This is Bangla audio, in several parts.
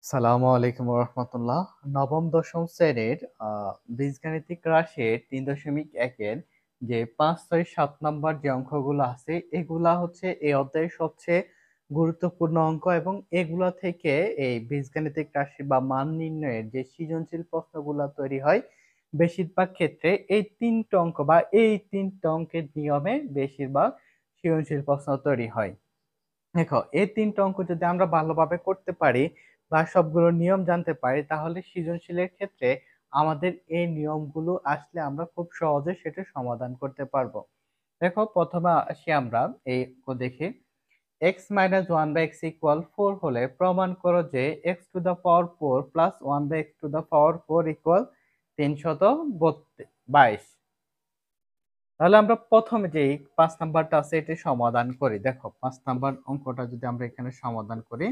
সালামু আলাইকুম রহমতুল্লাহ। নবম দশম শ্রেণীর বীজগাণিতিক রাশির ৩.১ এর যে ৫, ৬, ৭ নাম্বার যে অঙ্কগুলো আছে এগুলা হচ্ছে এই অধ্যায়ের সবচেয়ে গুরুত্বপূর্ণ অঙ্ক এবং এগুলা থেকে এই বীজগাণিতিক রাশি বা মান নির্ণয়ের যে সৃজনশীল প্রশ্নগুলা তৈরি হয় বেশিরভাগ ক্ষেত্রে এই ৩টে অঙ্ক বা এই ৩টে অঙ্কের নিয়মে বেশিরভাগ সৃজনশীল প্রশ্ন তৈরি হয়। দেখো এই ৩টে অঙ্ক যদি আমরা ভালোভাবে করতে পারি বা সবগুলো নিয়ম জানতে পারি তাহলে সৃজনশীলের ক্ষেত্রে আমাদের এই নিয়মগুলো আসলে আমরা খুব সহজে সেটা সমাধান করতে পারবো। দেখো প্রথমে আসি আমরা এই দেখি x minus 1 by x equal 4 হলে প্রমাণ করো যে x to the power 4 plus 1 by x to the power 4 equal 322। তাহলে আমরা প্রথমে যে ৫ নাম্বারটা আছে এটি সমাধান করি। দেখো ৫ নাম্বার অঙ্কটা যদি আমরা এখানে সমাধান করি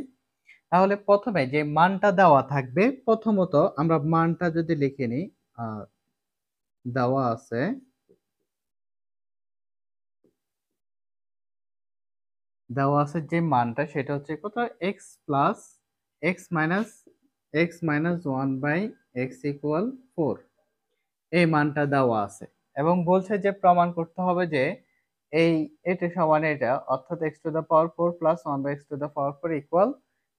তাহলে প্রথমে যে মানটা দেওয়া থাকবে প্রথমত আমরা মানটা যদি লিখে নিই দেওয়া আছে যে মানটা সেটা হচ্ছে কত x plus x minus 1 by x equal 4 এই মানটা দেওয়া আছে এবং বলছে যে প্রমাণ করতে হবে যে এই এটা সমান এটা অর্থাৎ x to the power 4 plus 1 by x to the power 4 equal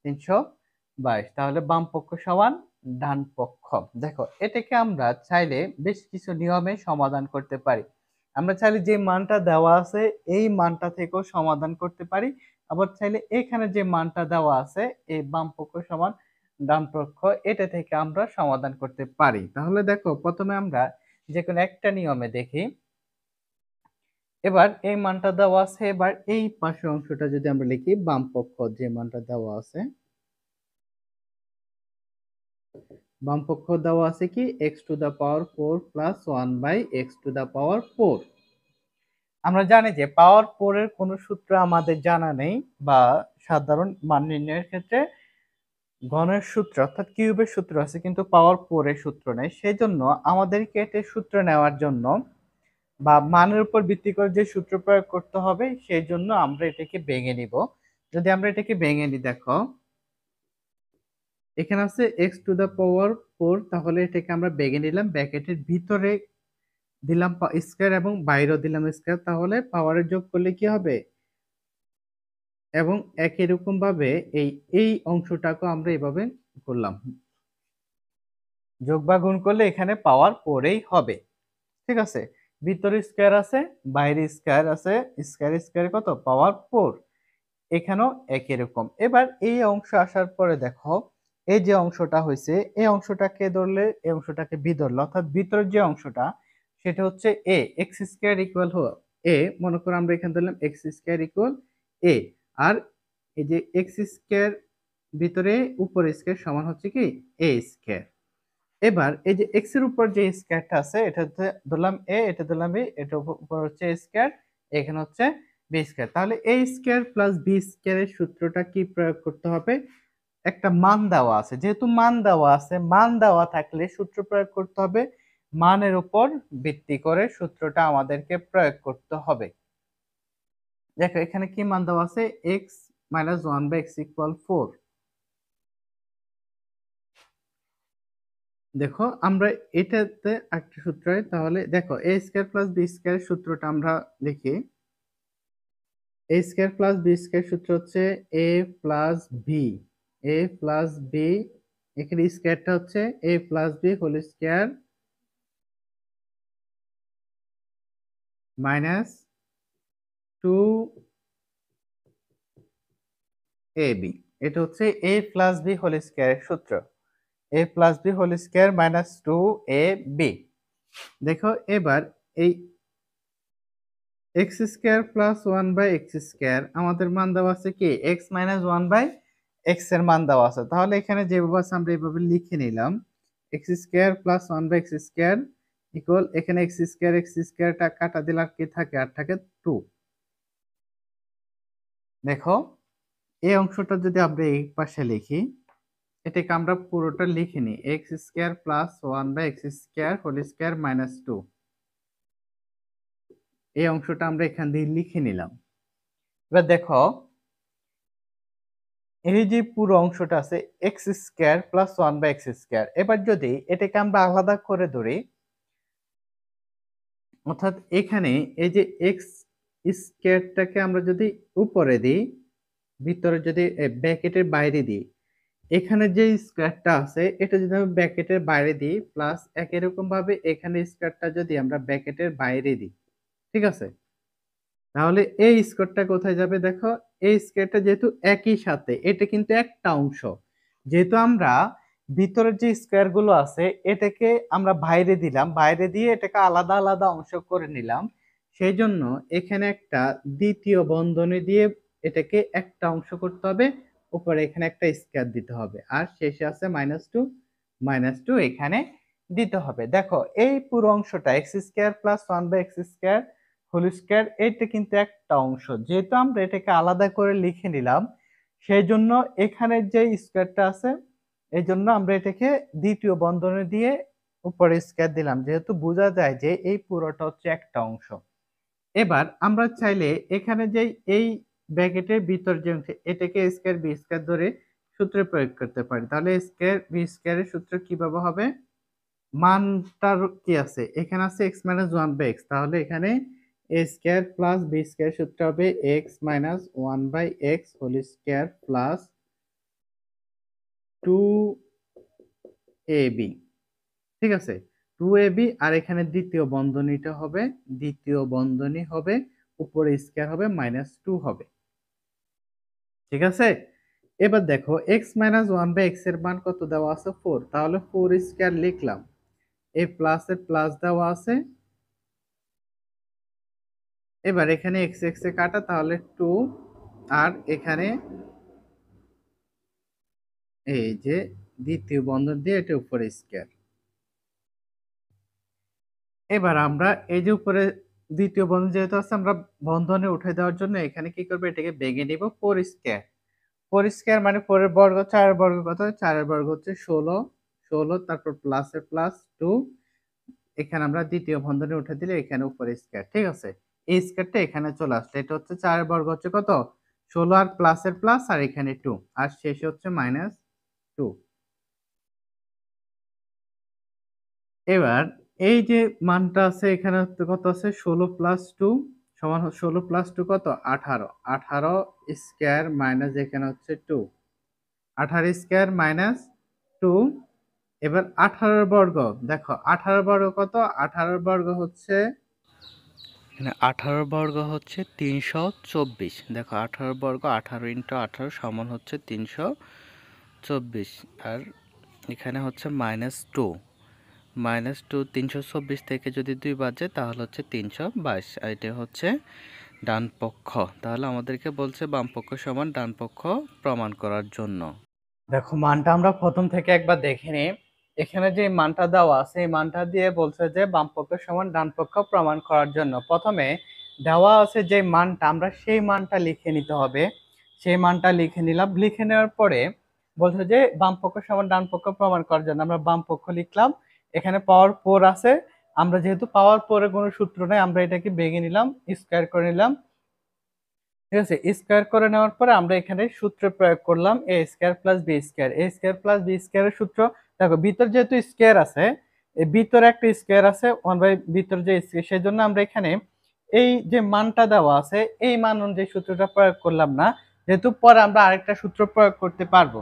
322। তাহলে বাম পক্ষ সমান ডান পক্ষ। দেখো এটাকে আমরা চাইলে বেশ কিছু নিয়মে সমাধান করতে পারি। আমরা চাইলে যে মানটা দেওয়া আছে এই মানটা থেকেও সমাধান করতে পারি, আবার চাইলে এখানে যে মানটা দেওয়া আছে এই বাম পক্ষ সমান ডান পক্ষ এটা থেকে আমরা সমাধান করতে পারি। তাহলে দেখো প্রথমে আমরা যে কোনো একটা নিয়মে দেখি। এবার এই মানটা দেওয়া আছে, এবার এই পাশের অংশটা যদি আমরা লিখি বাম পক্ষ যে মানটা দেওয়া আছে বাম পক্ষ দেওয়া আছে কি x to the power 4 plus 1 by x to the power 4। আমরা জানি যে পাওয়ার 4 এর কোনো সূত্র আমাদের জানা নেই বা সাধারণ মান নির্ণয়ের ক্ষেত্রে ঘনের সূত্র অর্থাৎ কিউবের সূত্র আছে কিন্তু পাওয়ার 4 এর সূত্র নেই। সেজন্য আমাদেরকে এটার সূত্র নেওয়ার জন্য বা মানের উপর ভিত্তি করে যে সূত্র প্রয়োগ করতে হবে সেই জন্য আমরা এটাকে ভেঙে নিব। যদি আমরা এটাকে ভেঙে নিই দেখো এখানে আছে x টু দা পাওয়ার 4, তাহলে এটাকে আমরা ভেঙে নিলাম, ব্র্যাকেটের ভিতরে দিলাম স্কয়ার এবং বাইরেও দিলাম স্কয়ার, তাহলে পাওয়ারের যোগ করলে কি হবে এবং একই রকম ভাবে এই অংশটাকে আমরা এভাবে করলাম, যোগ বা গুণ করলে এখানে পাওয়ার 4 এই হবে। ঠিক আছে, ভিতরে স্কয়ার আছে বাইরে স্কয়ার আছে, স্কয়ার স্কয়ারে কত পাওয়ার 4, এখানেও একই রকম। এবার এই অংশ আসার পরে দেখো এই যে অংশটা হয়েছে এই অংশটাকে ধরলে এই অংশটাকে বি ধরলে অর্থাৎ ভিতরের যে অংশটা সেটা হচ্ছে এ এক্স স্কয়ার ইকুয়াল এ, মনে করো আমরা এখানে ধরলাম এক্স স্কয়ার ইকুয়াল এ, আর এই যে এক্স স্কয়ার ভিতরে উপর স্কয়ার সমান হচ্ছে কি এ স্কয়ার। এবার এই যে এক্স এর উপর যে স্কয়ারটা আছে এটা ধরলাম এ, এটা ধরলাম বি, এটা উপর হচ্ছে স্কয়ার, এখানে হচ্ছে বি স্কয়ার। তাহলে এ স্কয়ার প্লাস বি স্কয়ারের সূত্রটা কি প্রয়োগ করতে হবে? একটা মান দেওয়া আছে, যেহেতু মান দেওয়া আছে মান দেওয়া থাকলে সূত্র প্রয়োগ করতে হবে, মানের উপর ভিত্তি করে সূত্রটা আমাদেরকে প্রয়োগ করতে হবে। দেখো এখানে কি মান দেওয়া আছে x minus 1 by x equal 4। দেখো আমরা এটাতে একটা সূত্র হয়, তাহলে দেখো a স্কয়ার প্লাস b স্কয়ারের সূত্রটা আমরা লিখি। a square plus b square সূত্র হচ্ছে a plus b, a plus b, এখানে স্কয়ারটা হচ্ছে a plus b whole square minus 2ab, এটা হচ্ছে a প্লাস b হোল স্কয়ারের সূত্র, a plus b whole square minus 2ab। দেখো এবার এই x square plus 1 by x square আমাদের মান দেওয়া আছে কি এক্স মাইনাস 1 বাই এক্স এর মান দেওয়া আছে, তাহলে এখানে যেভাবে আছে আমরা এইভাবে লিখে নিলাম x square plus 1 by x square equal, এখানে এক্স স্কয়ারটা কাটা দিলে আর কি থাকে আর থাকে 2। দেখো এই অংশটা যদি আমরা এই পাশে লিখি এটাকে আমরা পুরোটা লিখে নিই x square plus 1 by x square whole square minus 2, এই অংশটা আমরা এখান দিয়ে লিখে নিলাম। এবার দেখো এই যে পুরো অংশটা আছে x square plus one by x square. এবার যদি এটাকে আমরা আলাদা করে ধরি, অর্থাৎ এখানে এই যে এক্স স্কোয়ারটাকে আমরা যদি উপরে দিই, ভিতরে যদি ব্র্যাকেটের বাইরে দিই, এখানে যে স্কোয়ারটা আছে এটা যদি আমি ব্র্যাকেটের বাইরে দিই, প্লাস একই রকম ভাবে এখানে স্কোয়ারটা যদি আমরা ব্র্যাকেটের বাইরে দিই, ঠিক আছে, তাহলে এই স্কোয়ারটা কোথায় যাবে দেখো। এই স্কোয়ারটা যেহেতু একই সাথে, এটা কিন্তু একটা অংশ, যেহেতু আমরা ভিতরের যে স্কোয়ার গুলো আছে এটাকে আমরা বাইরে দিলাম, বাইরে দিয়ে এটাকে আলাদা আলাদা অংশ করে নিলাম, সেই জন্য এখানে একটা দ্বিতীয় বন্ধনী দিয়ে এটাকে একটা অংশ করতে হবে, উপরে এখানে একটা স্কোয়ার দিতে হবে, আর শেষে আছে মাইনাস টু এখানে দিতে হবে। দেখো এই পুরো অংশটা x square plus one by x square whole square, এটা কিন্তু একটা অংশ, যেহেতু আমরা এটাকে আলাদা করে লিখে নিলাম, সেই জন্য এখানে যে স্কোয়ারটা আছে এই জন্য আমরা এটাকে দ্বিতীয় বন্ধনী দিয়ে উপরে স্কোয়ার দিলাম, যেহেতু বোঝা যায় যে এই পুরোটা হচ্ছে একটা অংশ। এবার আমরা চাইলে এখানে যে এই ব্র্যাকেটের ভিতর যে অংশ এটাকে স্কোয়ার বি স্কোয়ার ধরে সূত্রে প্রয়োগ করতে পারি, তাহলে স্কোয়ার বি স্কোয়ারের সূত্র কিভাবে হবে, মানটার কি আছে এখানে আছে x minus one by x, তাহলে এখানে a square plus b square সূত্র হবে x minus one by x whole square plus two a b, ঠিক আছে, টু এ বি, আর এখানে দ্বিতীয় বন্ধনী হবে উপরে স্কোয়ার হবে মাইনাস 2 হবে, ঠিক আছে। এবার দেখো x minus one by x এর মান কত দেওয়া আছে 4, তাহলে 4 স্কোয়ার লিখলাম, এই প্লাস এর প্লাস দেওয়া আছে, এবার এখানে এক্স এক্স এ কাটা, তাহলে 2, আর এখানে এই যে দ্বিতীয় বন্ধন দিয়ে এটা উপরে স্কোয়ার। এবার আমরা এই যে উপরে দ্বিতীয় বন্ধন যেহেতু আছে, আমরা বন্ধনে উঠে দেওয়ার জন্য এখানে কি করবো, এটাকে ভেঙে নিব 4 স্কোয়ার। 4 স্কোয়ার মানে 4 এর বর্গ, 4 এর বর্গ কত, 4 এর বর্গ হচ্ছে 16, 16 তারপর প্লাস এর প্লাস 2, এখানে আমরা দ্বিতীয় বন্ধনে উঠে দিলে এখানে উপরে স্কোয়ার, ঠিক আছে। এই স্কোয়ারটা এখানে চলে আসলে এটা হচ্ছে 4 এর বর্গ হচ্ছে কত 16, আর প্লাস এর প্লাস, আর এখানে 2, আর শেষে হচ্ছে -2। এবার এই যে মানটা আছে এখানে কত আছে 16 প্লাস 2 সমান 16 প্লাস 2 কত 18, 18 স্কোয়ার মাইনাস এখানে হচ্ছে 2, 18 স্কোয়ার -2। এবার 18 বর্গ, দেখো 18 বর্গ কত, 18 বর্গ হচ্ছে এখানে 18 বর্গ হচ্ছে 324। দেখো 18 বর্গ 18 ইন্টু 18 সমান হচ্ছে 324, আর এখানে হচ্ছে -2, -2 324 থেকে যদি 2 বাদ যায় তাহলে হচ্ছে 322, আর এটা হচ্ছে ডান পক্ষ। তাহলে আমাদেরকে বলছে বাম পক্ষ সমান ডান পক্ষ প্রমাণ করার জন্য। দেখো মানটা আমরা প্রথম থেকে একবার দেখে নিই। এখানে যে মানটা দেওয়া আছে এই মানটা দিয়ে বলছে যে বাম পক্ষ সমান ডান পক্ষ প্রমাণ করার জন্য প্রথমে দেওয়া আছে যে মানটা, আমরা সেই মানটা লিখে নিতে হবে। সেই মানটা লিখে নিলাম, লিখে নেওয়ার পরে বলছে যে বাম পক্ষ সমান ডান পক্ষ প্রমাণ করার জন্য আমরা বাম পক্ষ লিখলাম। এখানে পাওয়ার 4 আছে, আমরা যেহেতু পাওয়ার 4 এর কোনো সূত্র নেই, আমরা এটাকে ভেঙে নিলাম, স্কোয়ার করে নিলাম, ঠিক আছে। স্কোয়ার করে নেওয়ার পরে আমরা এখানে সূত্র প্রয়োগ করলাম এ স্কোয়ার প্লাস বি স্কোয়ার। এ স্কোয়ার প্লাস বি স্কোয়ারের সূত্র দেখো, ভিতর যেহেতু স্কোয়ার আছে, এই ভিতরে একটা স্কোয়ার আছে ওয়ান বাই ভিতর যে স্কোয়ার, সেই জন্য আমরা এখানে এই যে মানটা দেওয়া আছে এই মান অনুযায়ী সূত্রটা প্রয়োগ করলাম না, যেহেতু পরে আমরা আরেকটা সূত্র প্রয়োগ করতে পারবো,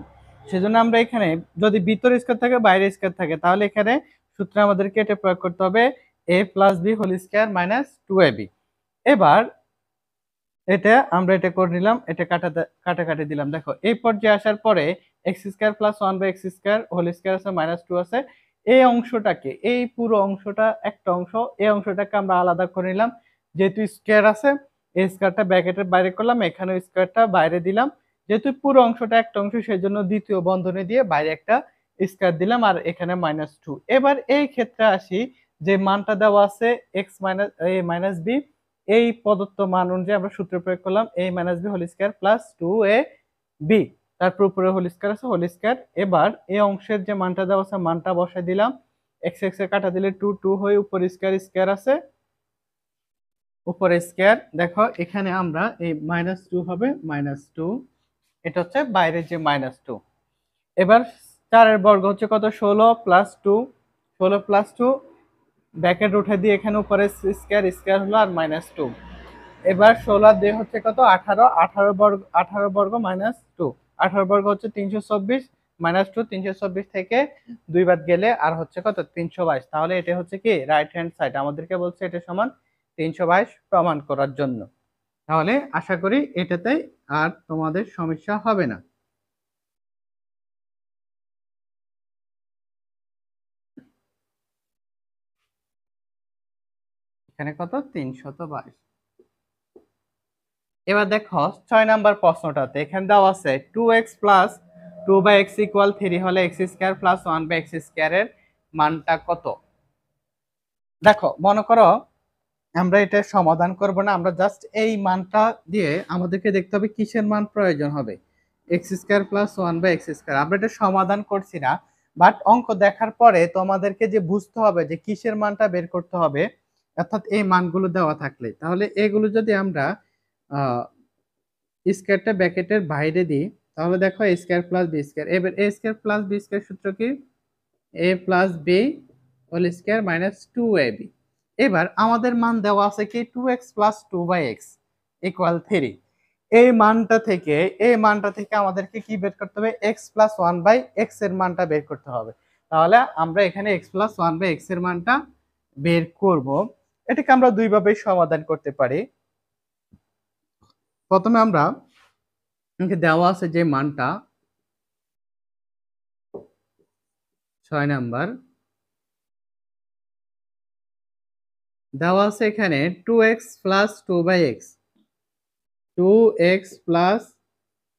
সেজন্য আমরা এখানে যদি ভিতরে স্কোয়ার থাকে বাইরে স্কোয়ার থাকে তাহলে এখানে সূত্র আমাদেরকে এটা প্রয়োগ করতে হবে a plus b whole square minus 2ab। এবার এটা আমরা এটা করে নিলাম, এটা কাটাকাটি দিলাম। দেখো এই পর্যায়ে আসার পরে x square plus one by x square whole square আছে -2 আছে, এই অংশটাকে এই পুরো অংশটা একটা অংশ, এই অংশটাকে আমরা আলাদা করে নিলাম, যেহেতু স্কোয়ার আছে এই স্কোয়ারটা ব্র্যাকেটের বাইরে করলাম, এখানে স্কোয়ারটা বাইরে দিলাম, যেহেতু পুরো অংশটা একটা অংশ সেই জন্য দ্বিতীয় বন্ধনী দিয়ে বাইরে একটা স্কোয়ার দিলাম, আর এখানে -2। এবার এই ক্ষেত্রে আসি, যে মানটা দেওয়া আছে x minus a minus b, এই প্রদত্ত মান অনুযায়ী আমরা সূত্র প্রয়োগ করলাম a minus b whole square plus 2ab, তারপর উপরে হোল স্কয়ার আছে হোল স্কয়ার। এবার এই অংশের যে মানটা দেওয়া আছে মানটা বসাই দিলাম, এক্স এক্স এ কাটা দিলে 2 2 হয়ে উপরে স্কয়ার স্কয়ার আছে উপরে স্কয়ার। দেখো এখানে আমরা এই -2 হবে -2, এটা হচ্ছে বাইরের যে -2। এবার 4 এর বর্গ হচ্ছে কত, 16 + 2, 16 + 2 ব্র্যাকেট উঠে দিয়ে এখানে উপরে স্কয়ার, স্কয়ার হলো আর -2। এবার 16 আর 2 হচ্ছে কত, 18, 18 বর্গ, 18 বর্গ -2, 18 বর্গ হচ্ছে 324, -2 324 থেকে 2 বাদ গেলে আর হচ্ছে কত, 322। তাহলে এটা হচ্ছে কি রাইট হ্যান্ড সাইড, আমাদেরকে বলছে এটা সমান 322 প্রমাণ করার জন্য। তাহলে আশা করি এটাতে আর তোমাদের সমস্যা হবে না। এখানে কত, 322। এবার দেখো 6 নাম্বার প্রশ্নটাতে এখানে দেওয়া আছে 2x + 2/x = 3 হলে x² + 1/x² এর মানটা কত। দেখো মনে করো আমরা এটা সমাধান করব না, আমরা জাস্ট এই মানটা দিয়ে আমাদেরকে দেখতে হবে কিসের মান প্রয়োজন হবে, x² + 1/x²। আমরা এটা সমাধান করছি না, বাট অঙ্ক দেখার পরে তোমাদেরকে যে বুঝতে হবে যে কিসের মানটা বের করতে হবে, অর্থাৎ এই মানগুলো দেওয়া থাকলে। তাহলে এগুলো যদি আমরা স্কয়ারটা ব্র্যাকেটের বাইরে দিই, তাহলে দেখো a² + b²। এবার a² + b² সূত্র কি, a + b whole square - 2ab। এবার আমাদের মান দেওয়া আছে কি 2x + 2/x = 3। এই মানটা থেকে আমাদেরকে কি বের করতে হবে, x + 1/x এর মানটা বের করতে হবে। তাহলে আমরা এখানে x + 1/x এর মানটা বের করব। এটাকে আমরা দুই ভাবে সমাধান করতে পারি। প্রথমে আমরা দেওয়া আছে যে মানটা 6 নাম্বার দেওয়া আছে এখানে 2x + 2/x, 2x +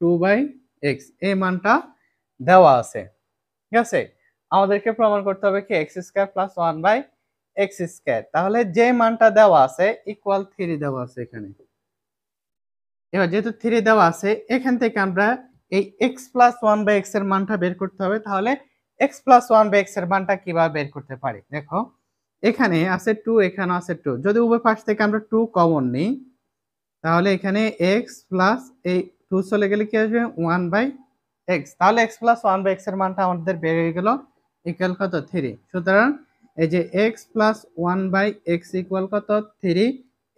2/x এই মানটা দেওয়া আছে। ঠিক আছে, আমাদেরকে প্রমাণ করতে হবে কি x² + 1/x²। তাহলে যে মানটা দেওয়া আছে ইকুয়াল 3 দেওয়া আছে এখানে। এবার যেহেতু 3 দেওয়া আছে, এখান থেকে আমরা এই x + 1/x এর মানটা বের করতে হবে। তাহলে x + 1/x এর মানটা কিভাবে বের করতে পারি, দেখো এখানে আছে 2, এখানে আছে 2। যদি উভয় পাশ থেকে আমরা 2 কমন নিই, তাহলে এখানে x প্লাস এই 2 চলে গেলে কি আসবে 1/x। তাহলে x + 1/x এর মানটা আমাদের বের হয়ে গেল ইকুয়াল কত, 3। সুতরাং এই যে x + 1/x ইকুয়াল কত, 3।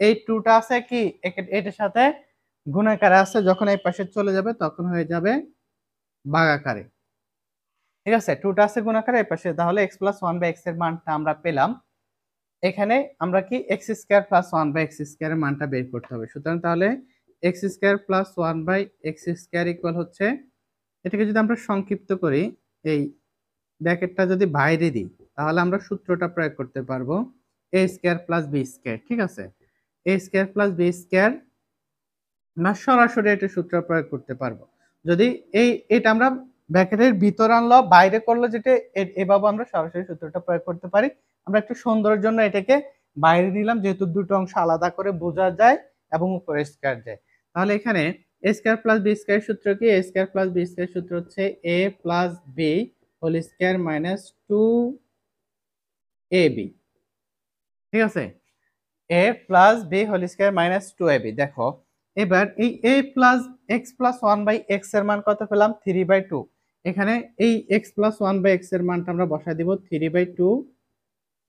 এই 2টা আছে কি এটার সাথে গুণাকারে আছে, যখন এই পাশে চলে যাবে তখন হয়ে যাবে ভাগাকারে। ঠিক আছে, 2টা আছে গুণাকারে এই পাশে, তাহলে x + 1/x এর মানটা আমরা পেলাম। এখানে আমরা কি x² + 1/x² এর মানটা বের করতে হবে। সুতরাং তাহলে x² + 1/x² ইকুয়াল হচ্ছে, এটাকে যদি আমরা সংক্ষিপ্ত করি, এই ব্র্যাকেটটা যদি বাইরে দিই, তাহলে আমরা সূত্রটা প্রয়োগ করতে পারবো a² + b²। ঠিক আছে, a² + b² না সরাসরি এটা সূত্র প্রয়োগ করতে পারবো। যদি এটা আমরা ব্র্যাকেটের ভিতর আনলো, বাইরে করলো, যেটা এভাবে আমরা সরাসরি সূত্রটা প্রয়োগ করতে পারি। আমরা একটু সুন্দরের জন্য এটাকে বাইরে নিলাম, যেহেতু দুটো অংশ আলাদা করে বোঝা যায় এবং উপরে স্কয়ার যায়। তাহলে এখানে a² + b² সূত্র কি, a² + b² সূত্র হচ্ছে a + b whole square - 2ab। ঠিক আছে, a + b whole square - 2ab। দেখো এবার এই a + x + 1/x এর মান কত পেলাম, 3/2। এখানে এই x + 1/x এর মানটা আমরা বসায় দিব 3/2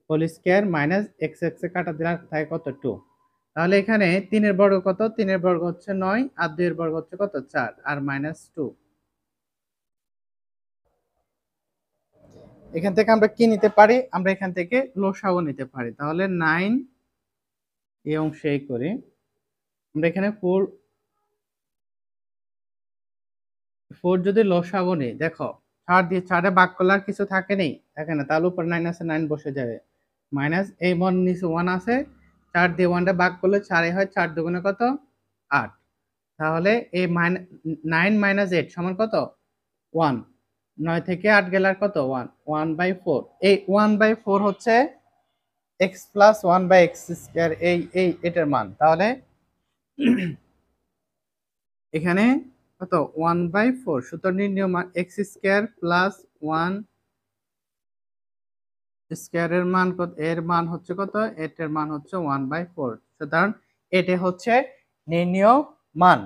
হোল স্কয়ার - x x এ কাটা দিলে থাকে কত, 2। তাহলে এখানে 3 এর বর্গ কত, 3 এর বর্গ হচ্ছে 9 আর 2 এর বর্গ হচ্ছে কত, 4 আর -2। এখান থেকে আমরা কি নিতে পারি, আমরা এখান থেকে লসাগু নিতে পারি। তাহলে 9 এই অংশেই করি, আমরা এখানে 4 যদি লসাগু নিই, দেখো 4 দিয়ে 4 এ ভাগ করলে আর কিছু থাকে নেই, থাকে না, তাহলে উপর 9 আছে, 9 বসে যাবে। মাইনাস এই 1 নিচে 1 আছে, 4 দিয়ে 1 টা ভাগ করলে 4 হয়, 4 দুগুণে কত, 8। তাহলে এই 9 - 8 সমান কত, 1। 9 থেকে 8 গেলে আর কত, 1, 1/4। এই 1/4 হচ্ছে x + 1/x², এটার মান। তাহলে এখানে কত, 1/4। সুতরাং নির্ণয় মান x² + 1 স্কয়ার এর মান কত, এর মান হচ্ছে কত, এটার মান হচ্ছে 1/4। সুতরাং এটা হচ্ছে নির্ণয় মান।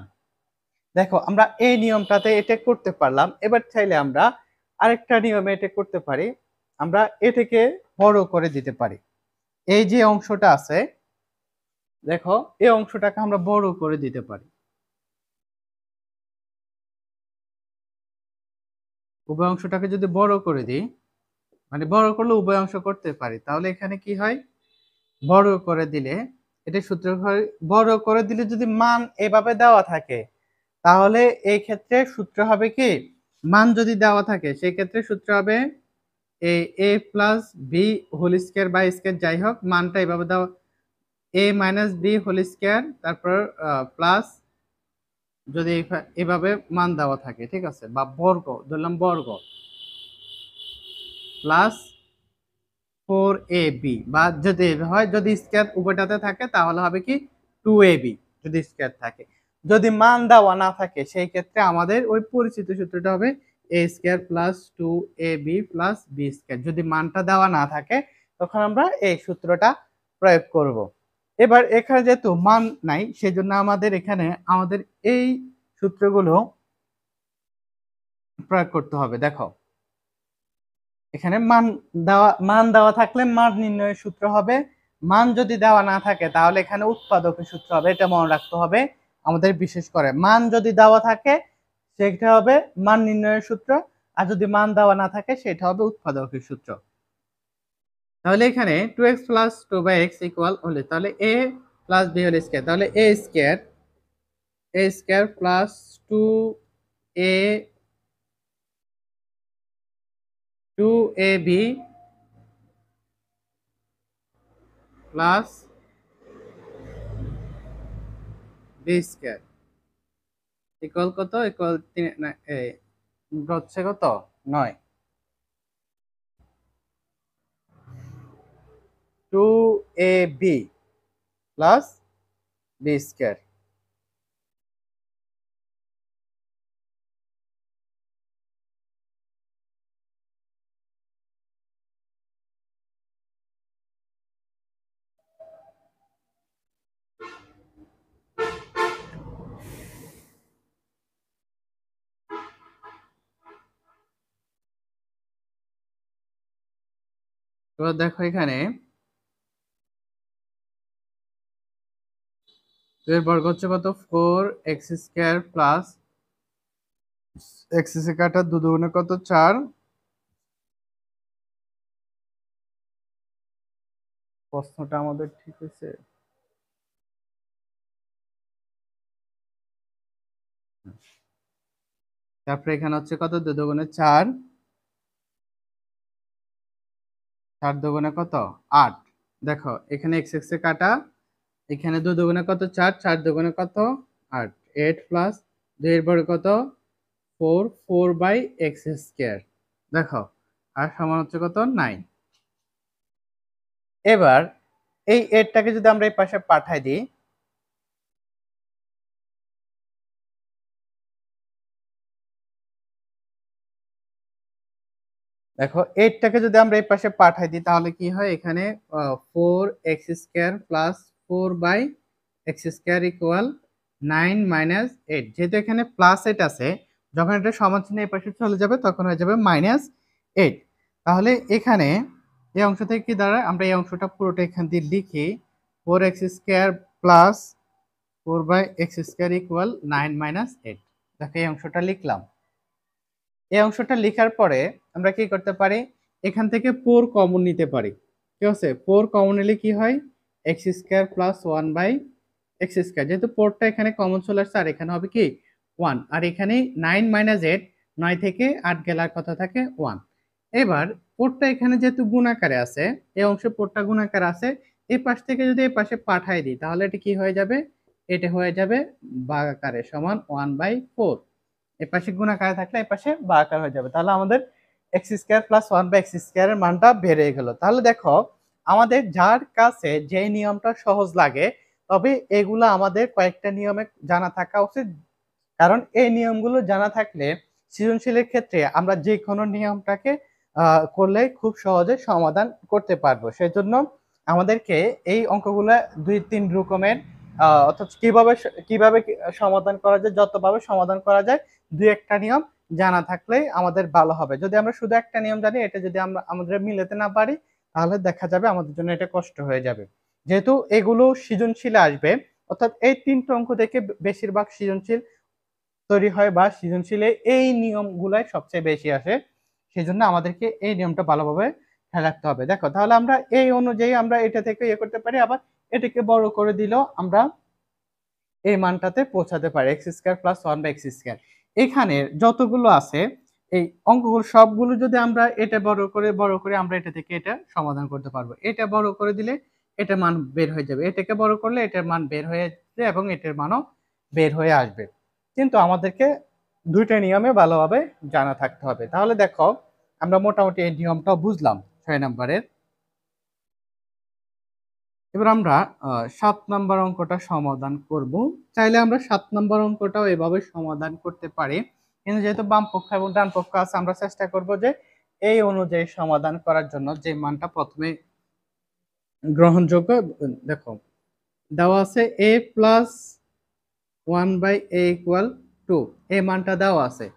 দেখো আমরা এই নিয়মটাতে এটা করতে পারলাম। এবার চাইলে আমরা আরেকটা নিয়মে এটা করতে পারি। আমরা এটাকে বড় করে দিতে পারি। এই যে অংশটা আছে, দেখো এই অংশটাকে আমরা বড় করে দিতে পারি। উভয় অংশটাকে যদি বড় করে দিই, মানে বড় করলে উভয় অংশ করতে পারি, তাহলে এখানে কি হয়, বড় করে দিলে এটা সূত্র হয়, বড় করে দিলে যদি মান এভাবে দেওয়া থাকে তাহলে এই ক্ষেত্রে সূত্র হবে কি, মান যদি দেওয়া থাকে সেই ক্ষেত্রে সূত্র হবে a plus b whole square by square, যাই হোক মানটা এভাবে দেওয়া a minus b whole square, তারপর প্লাস যদি এভাবে মান দেওয়া থাকে, ঠিক আছে, বা বর্গ ধরলাম, বর্গ প্লাস 4ab, বা যদি হয় যদি স্কয়ার উভয়টাতে থাকে তাহলে হবে কি 2ab যদি স্কয়ার থাকে। যদি মান দেওয়া না থাকে সেই ক্ষেত্রে আমাদের ওই পরিচিত সূত্রটা হবে a square plus 2ab plus b square. যদি মানটা দেওয়া না থাকে তখন আমরা এই সূত্রটা প্রয়োগ করব। এবার এখানে যেহেতু মান নাই সেজন্য আমাদের এখানে আমাদের এই সূত্রগুলো প্রয়োগ করতে হবে। দেখো এখানে মান দেওয়া থাকলে মান নির্ণয়ের সূত্র হবে, মান যদি দেওয়া না থাকে তাহলে এখানে উৎপাদকের সূত্র হবে। এটা মনে রাখতে হবে আমাদের, বিশেষ করে মান যদি দেওয়া থাকে সেটা হবে মান নির্ণয়ের সূত্র, আর যদি মান দেওয়া না থাকে সেটা হবে উৎপাদকের সূত্র। তাহলে এখানে 2x প্লাস 2/x ইকুয়াল হলে তাহলে a plus b whole square, তাহলে a square plus 2ab plus b square equal কত, ইকুয়াল হচ্ছে কত 9। 2ab plus b square. এবার দেখো এখানে 2 এর বর্গ হচ্ছে কত 4x স্কয়ার প্লাস x স্কয়ারটা 2 দুগুণে কত 4। প্রশ্নটা আমাদের ঠিক আছে। তারপরে এখানে হচ্ছে কত 2 দুগুণে 4, 4 দুগুণে কত 8। দেখো এখানে x x এ কাটা, এখানে 2 দুগুণে কত 4, 4 দুগুণে কত 8, 8 প্লাস 2 এর বর্গ কত 4, 4 বাই x স্কয়ার। দেখো আর সমান হচ্ছে কত 9। এবার এই 8টাকে যদি আমরা এই পাশে পাঠাই দিই, দেখো 8টাকে যদি আমরা এই পাশে পাঠাই দিই তাহলে কি হয়, এখানে 4x square plus 4 by x square equal 9 minus 8। যেহেতু এখানে প্লাস 8 আছে, যখন এটা সমান চিহ্ন এই পাশে চলে যাবে তখন হয়ে যাবে মাইনাস 8। তাহলে এখানে এই অংশ থেকে কি দাঁড়ায়, আমরা এই অংশটা পুরোটা এখান দিয়ে লিখি 4x square plus 4 by x square equal 9 minus 8। দেখো এই অংশটা লিখলাম। এই অংশটা লেখার পরে আমরা কি করতে পারি, এখান থেকে 4 কমন নিতে পারি। ঠিক আছে, 4 কমন নিলে কি হয় x square plus 1 by x square, যেহেতু 4টা এখানে কমন চলে আসছে আর এখানে হবে কি 1, আর এখানে 9 মাইনাস 8, 9 থেকে 8 গেলার কথা থাকে 1। এবার 4টা এখানে যেহেতু গুণাকারে আছে, এই অংশে 4টা গুণাকারে আছে, এই পাশ থেকে যদি এই পাশে পাঠাই দিই তাহলে এটা কি হয়ে যাবে, এটা হয়ে যাবে ভাগাকারে সমান 1/4। এই পাশে গুণাকারে থাকলে এই পাশে ভাগাকার হয়ে যাবে, তাহলে আমাদের x square plus 1/x square এর মানটা বেড়ে গেল। তাহলে দেখো আমাদের যার কাছে যে নিয়মটা সহজ লাগে, তবে এগুলো আমাদের কয়েকটা নিয়মে জানা থাকা উচিত, কারণ এই নিয়মগুলো জানা থাকলে সৃজনশীলের ক্ষেত্রে আমরা যে কোনো নিয়মটাকে করলে খুব সহজে সমাধান করতে পারবো। সেজন্য আমাদেরকে এই অঙ্কগুলো 2-3 রকমের অর্থাৎ কিভাবে কিভাবে সমাধান করা যায়, যতভাবে সমাধান করা যায় দুই একটা নিয়ম জানা থাকলেই আমাদের ভালো হবে। যদি আমরা শুধু একটা নিয়ম জানি, এটা যদি আমরা আমাদের মিলাতে না পারি, তাহলে দেখা যাবে আমাদের জন্য এটা কষ্ট হয়ে যাবে। যেহেতু এগুলো সৃজনশীলে আসবে, অর্থাৎ এই ৩টা অঙ্ক থেকে বেশিরভাগ সৃজনশীল তৈরি হয় বা সৃজনশীলে এই নিয়মগুলাই সবচেয়ে বেশি আসে। সেজন্য আমাদেরকে এই নিয়মটা ভালোভাবে খেয়াল রাখতে হবে। দেখো, তাহলে আমরা এই অনুযায়ী আমরা এটা থেকে ইয়ে করতে পারি, আবার এটাকে বড় করে দিলেও আমরা এই মানটাতে পৌঁছাতে পারি, x square plus one by x square. এখানে যতগুলো আছে এই অঙ্কগুলো সবগুলো যদি আমরা এটা বড় করে আমরা এটা থেকে এটা সমাধান করতে পারবো। এটা বড় করে দিলে এটা মান বের হয়ে যাবে, এটাকে বড় করলে এটার মান বের হয়ে যাবে এবং এটার মানও বের হয়ে আসবে। কিন্তু আমাদেরকে দুইটা নিয়মে ভালোভাবে জানা থাকতে হবে। তাহলে দেখো, আমরা মোটামুটি এই নিয়মটাও বুঝলাম 6 নম্বরের। এবার আমরা ৭ নাম্বার অঙ্কটা সমাধান করব। চাইলে আমরা ৭ নাম্বার অঙ্কটাও এভাবে সমাধান করতে পারি, কিন্তু যেহেতু বাম পক্ষ এবং ডান পক্ষ আছে, আমরা চেষ্টা করব যে এই অনুযায়ী সমাধান করার জন্য যে মানটা প্রথমে গ্রহণযোগ্য। দেখো, দেওয়া আছে a প্লাস 1/a ইকুয়াল 2, এই মানটা দেওয়া আছে।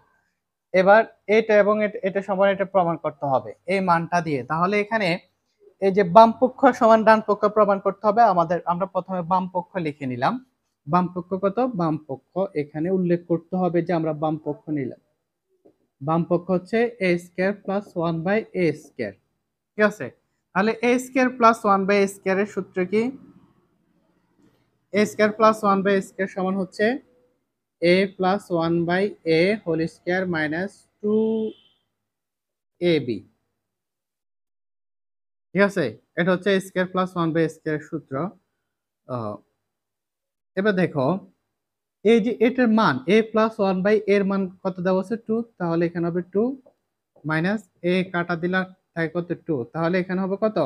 এবার এটা এবং এটা সমান, এটা প্রমাণ করতে হবে এই মানটা দিয়ে। তাহলে এখানে এই যে বাম পক্ষ সমান ডান পক্ষ প্রমাণ করতে হবে আমাদের। আমরা প্রথমে বাম পক্ষ লিখে নিলাম। বাম পক্ষ কত? বাম পক্ষ এখানে উল্লেখ করতে হবে যে আমরা বাম পক্ষ নিলাম। বাম পক্ষ হচ্ছে a square plus 1/a square. ঠিক আছে, তাহলে a স্কয়ার প্লাস 1/a স্কয়ারের সূত্র কি? a square plus 1/a square সমান হচ্ছে a plus 1/a whole square minus 2ab। ঠিক আছে, এটা হচ্ছে a স্কয়ার প্লাস 1/a স্কয়ারের সূত্র। এবার দেখো, এই যে এটার মান a প্লাস 1/a এর মান কত দেওয়া আছে? 2, তাহলে এখানে হবে 2 মাইনাস a কাটা দিলাম, তাই কত? 2, তাহলে এখানে হবে কত?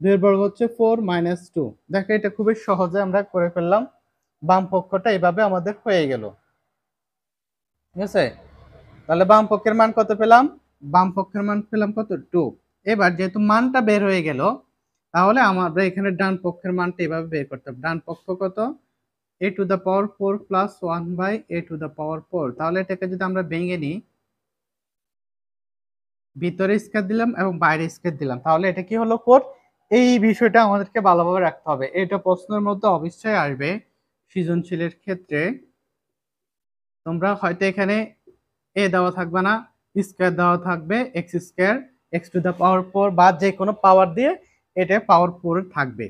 2 এর বর্গ হচ্ছে 4 মাইনাস 2। দেখো, এটা খুবই সহজে আমরা করে ফেললাম। বাম পক্ষটা এভাবে আমাদের হয়ে গেল। ঠিক আছে, তাহলে বাম পক্ষের মান কত পেলাম? বাম পক্ষের মান পেলাম কত? 2। এবার যেহেতু মানটা বের হয়ে গেল, তাহলে আমরা এখানে ডান পক্ষের মানটা এভাবে বের করতে হবে। ডান পক্ষ কত? a to the power 4 plus 1/a two the power 4। তাহলে এটাকে যদি আমরা ভেঙে নিই, ভিতরে স্কয়ার দিলাম এবং বাইরে স্কয়ার দিলাম, তাহলে এটা কি হলো? 4। এই বিষয়টা আমাদেরকে ভালোভাবে রাখতে হবে, এটা প্রশ্নের মধ্যে অবশ্যই আসবে সৃজনশীলের ক্ষেত্রে। তোমরা হয়তো এখানে a দেওয়া থাকবে না, স্কয়ার দেওয়া থাকবে, x square x two the power 4 বা যে কোনো পাওয়ার দিয়ে এটা পাওয়ার 4 থাকবে।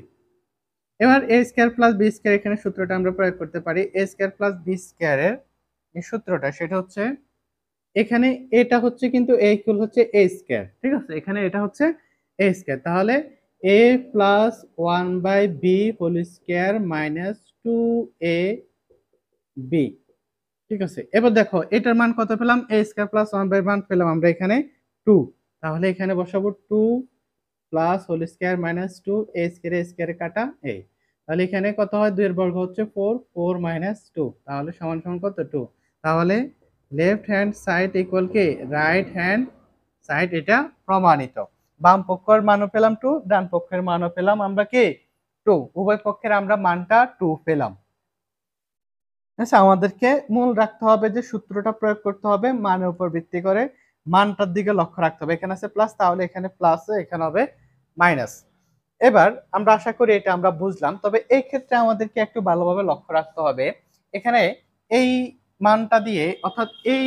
এবার a square plus b square, এখানে সূত্রটা আমরা প্রয়োগ করতে পারি। a স্কয়ার প্লাস b স্কয়ারের যে সূত্রটা, সেটা হচ্ছে এখানে এটা হচ্ছে কিন্তু a ইকুয়াল হচ্ছে a স্কয়ার। ঠিক আছে, এখানে এটা হচ্ছে a স্কয়ার, তাহলে a plus 1/b whole square minus 2ab। ঠিক আছে, এবার দেখো এটার মান কত পেলাম? a স্কয়ার প্লাস 1/1 পেলাম আমরা এখানে 2, তাহলে এখানে বসাবো 2 plus whole square minus 2, a স্কয়ারে কাটা a। তাহলে এখানে কত হয়? 2 এর বর্গ হচ্ছে 4, 4 মাইনাস 2, তাহলে সমান সমান কত? 2। তাহলে লেফট হ্যান্ড সাইড ইকুয়াল কি রাইট হ্যান্ড সাইড, এটা প্রমাণিত। বাম পক্ষের মানও পেলাম 2, ডান পক্ষের মানও পেলাম আমরা কি 2, উভয় পক্ষের আমরা মানটা 2 পেলাম। আচ্ছা, আমাদেরকে মূল রাখতে হবে যে সূত্রটা প্রয়োগ করতে হবে মানের উপর ভিত্তি করে, মানটার দিকে লক্ষ্য রাখতে হবে। এখানে আছে প্লাস, তাহলে এখানে প্লাস, এখানে হবে মাইনাস। এবার আমরা আশা করি এটা আমরা বুঝলাম। তবে এই ক্ষেত্রে আমাদেরকে একটু ভালোভাবে লক্ষ্য রাখতে হবে, এখানে এই মানটা দিয়ে, অর্থাৎ এই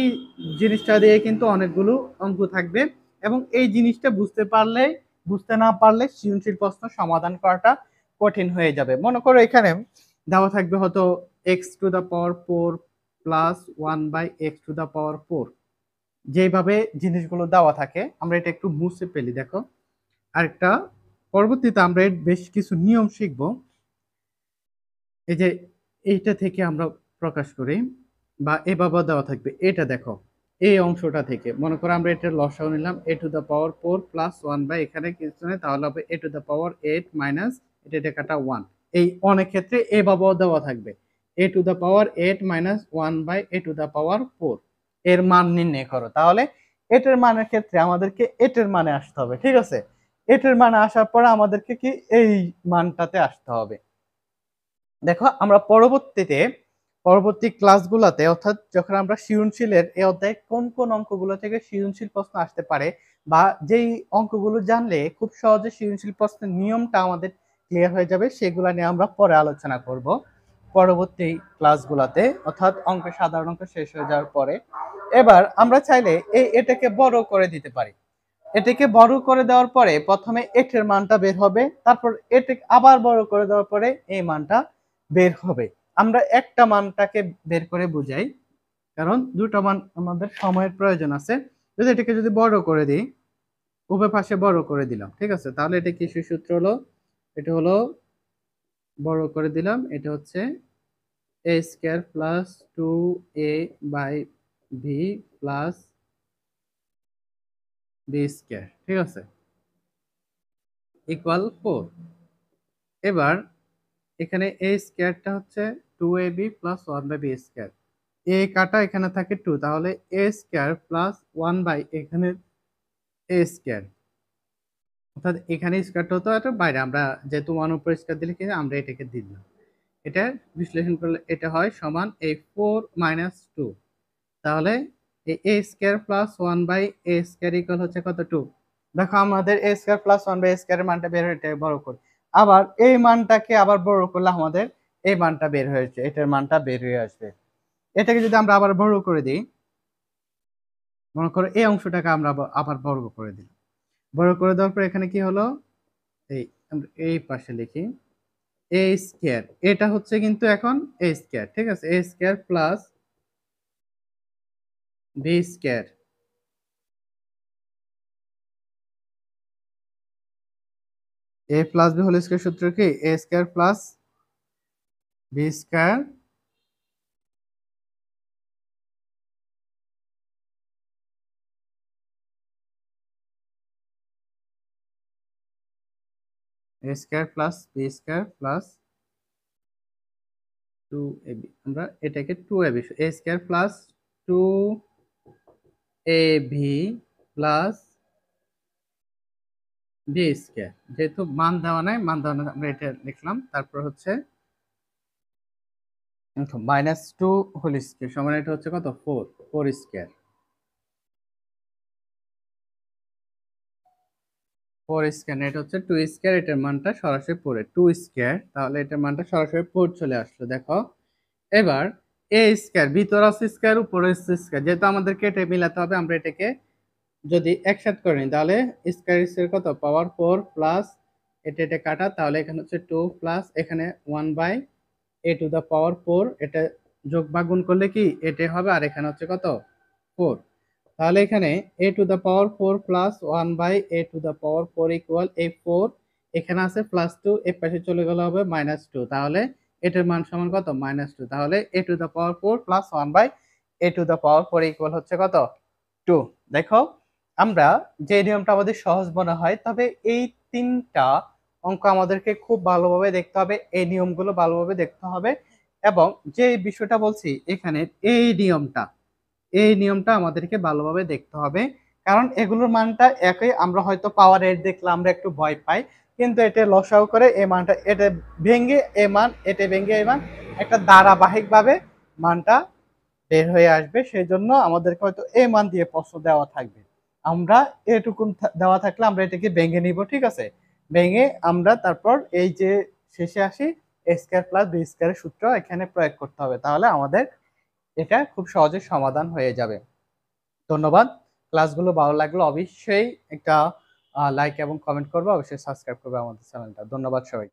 জিনিসটা দিয়ে কিন্তু অনেকগুলো অঙ্ক থাকবে এবং এই জিনিসটা বুঝতে না পারলে সৃজনশীল প্রশ্ন সমাধান করাটা কঠিন হয়ে যাবে। মনে করো এখানে দেওয়া থাকবে হয়তো x two the power 4 plus 1/x two the power 4। যেভাবে জিনিসগুলো দেওয়া থাকে আমরা এটা একটু মুছে ফেলি। দেখো, আরেকটা পরবর্তীতে আমরা এর বেশ কিছু নিয়ম শিখব। এই যে এইটা থেকে আমরা প্রকাশ করি বা এভাবে দেওয়া থাকবে, এটা দেখো এই অংশটা থেকে মনে করো আমরা এটা লসাগু নিলাম a to the power 4 plus 1 by এখানে কিছু নেই, তাহলে হবে a to the power 8 minus এটা কাটা 1। এই অনেক ক্ষেত্রে এভাবেও দেওয়া থাকবে a to the power 8 minus 1 by a to the power 4। এর মান নির্ণয় করো। তাহলে এটার মানের ক্ষেত্রে আমাদেরকে এটার মানে আসতে হবে। ঠিক আছে, এটার মানে আসার পরে আমাদেরকে কি এই মানটাতে আসতে হবে। দেখো আমরা পরবর্তী ক্লাসগুলোতে অর্থাৎ যখন আমরা সৃজনশীলের এই অধ্যায়ে কোন কোন অঙ্কগুলো থেকে সৃজনশীল প্রশ্ন আসতে পারে বা যেই অঙ্কগুলো জানলে খুব সহজে সৃজনশীল প্রশ্নের নিয়মটা আমাদের ক্লিয়ার হয়ে যাবে, সেগুলো নিয়ে আমরা পরে আলোচনা করব পরবর্তী ক্লাসগুলোতে, অর্থাৎ সাধারণ অঙ্ক শেষ হয়ে যাওয়ার পরে। এবার আমরা চাইলে এটাকে বড় করে দিতে পারি। এটাকে বড় করে দেওয়ার পরে প্রথমে এটার মানটা বের হবে, তারপর এটাকে আবার বড় করে দেওয়ার পরে এই মানটা বের হবে। আমরা একটা মানটাকে বের করে বুঝাই, কারণ দুটো মান আমাদের সময়ের প্রয়োজন আছে। যদি এটাকে বড় করে দিই, উভয় পাশে বড় করে দিলাম, ঠিক আছে, তাহলে এটা কি সূত্র হলো? এটা হলো, বড় করে দিলাম, এটা হচ্ছে a square plus 2a by b plus b square, ঠিক আছে, ইকুয়াল 4। এবার এখানে a স্কয়ারটা হচ্ছে 2ab plus 1 by b square. a কাটা এখানে থাকে 2, তাহলে a স্কয়ার প্লাস 1 বাই এখানে a স্কয়ার, অর্থাৎ এখানে স্কয়ারটা হতো, এটা বাইরে আমরা যেহেতু 1 উপর স্কয়ার দিলে কিন্তু আমরা এটাকে দিলাম। এটা বিশ্লেষণ করলে এটা হয় সমান এই 4 মাইনাস 2, তাহলে এই a square plus 1 by a square equal হচ্ছে কত? 2। দেখো আমাদের a square plus 1 by a স্কয়ারের মানটা বের হয়ে, এটা বড় করি, আবার এই মানটাকে আবার বড় করলে আমাদের এই মানটা বের হয়েছে, এটার মানটা বের হয়ে আসবে। এটাকে যদি আমরা আবার বড় করে দিই, মনে করো এই অংশটাকে আমরা আবার বর্গ করে দিই। বড় করে দেওয়ার পর এখানে কি হলো, এই আমরা এই পাশে লিখি a স্কয়ার, এটা হচ্ছে কিন্তু এখন a স্কয়ার, ঠিক আছে, a square plus b square. a plus b whole square সূত্র কি? a square plus b square a square plus b square plus 2ab। আমরা এটাকে 2ab, a square plus 2ab plus b square, যেহেতু মান দেওয়া নাই, আমরা এটা লিখলাম। তারপর হচ্ছে মাইনাস 2 হোল স্কয়ার সমান এটা হচ্ছে কত? 4 স্কয়ার, 4 স্কয়ার, এটা হচ্ছে 2 স্কয়ার, এটার মানটা সরাসরি 4 2 স্কয়ার, তাহলে এটার মানটা সরাসরি 4 চলে আসলো। দেখো এবার a স্কয়ার, ভিতর আছে স্কয়ার, উপরে আছে স্কয়ার, যেহেতু আমাদেরকে এটা মিলাতে হবে, আমরা এটাকে যদি একসাথে করে নিই তাহলে স্কয়ার স্কয়ার কত? পাওয়ার 4 প্লাস এটা কাটা, তাহলে এখানে হচ্ছে 2 প্লাস এখানে 1 by a to the power 4, এটা যোগ বা গুণ করলে কি এটা হবে, আর এখানে হচ্ছে কত? 4। তাহলে এখানে a to the power 4 plus 1 by a to the power 4 equal এই 4, এখানে আছে প্লাস 2, এর পাশে চলে গেলে হবে মাইনাস 2, তাহলে এটার মান সমান কত? মাইনাস 2। তাহলে a to the power 4 plus 1 by a to the power 4 equal হচ্ছে কত? 2। দেখো আমরা যে নিয়মটা আমাদের সহজ মনে হয়, তবে এই তিনটা অঙ্ক আমাদেরকে খুব ভালোভাবে দেখতে হবে, এই নিয়মগুলো ভালোভাবে দেখতে হবে, এবং যে বিষয়টা বলছি এখানে এই নিয়মটা আমাদেরকে ভালোভাবে দেখতে হবে, কারণ এগুলোর মানটা একই। আমরা হয়তো পাওয়ার 8 দেখলে আমরা একটু ভয় পাই, কিন্তু এটা লসাও করে এই মানটা, এটা ভেঙে এই মান, এটা ভেঙে এই মান, একটা ধারাবাহিকভাবে মানটা বের হয়ে আসবে। সেই জন্য আমাদেরকে হয়তো এই মান দিয়ে প্রশ্ন দেওয়া থাকবে, আমরা এটুকুন দেওয়া থাকলে আমরা এটাকে ভেঙে নিব, ঠিক আছে, ভেঙে আমরা তারপর এই যে শেষে আসি a স্কয়ার প্লাস b স্কয়ারের সূত্র এখানে প্রয়োগ করতে হবে, তাহলে আমাদের এটা খুব সহজে সমাধান হয়ে যাবে। ধন্যবাদ। ক্লাসগুলো ভালো লাগলে অবশ্যই একটা লাইক এবং কমেন্ট করবে, অবশ্যই সাবস্ক্রাইব করবে আমাদের চ্যানেলটা। ধন্যবাদ সবাই।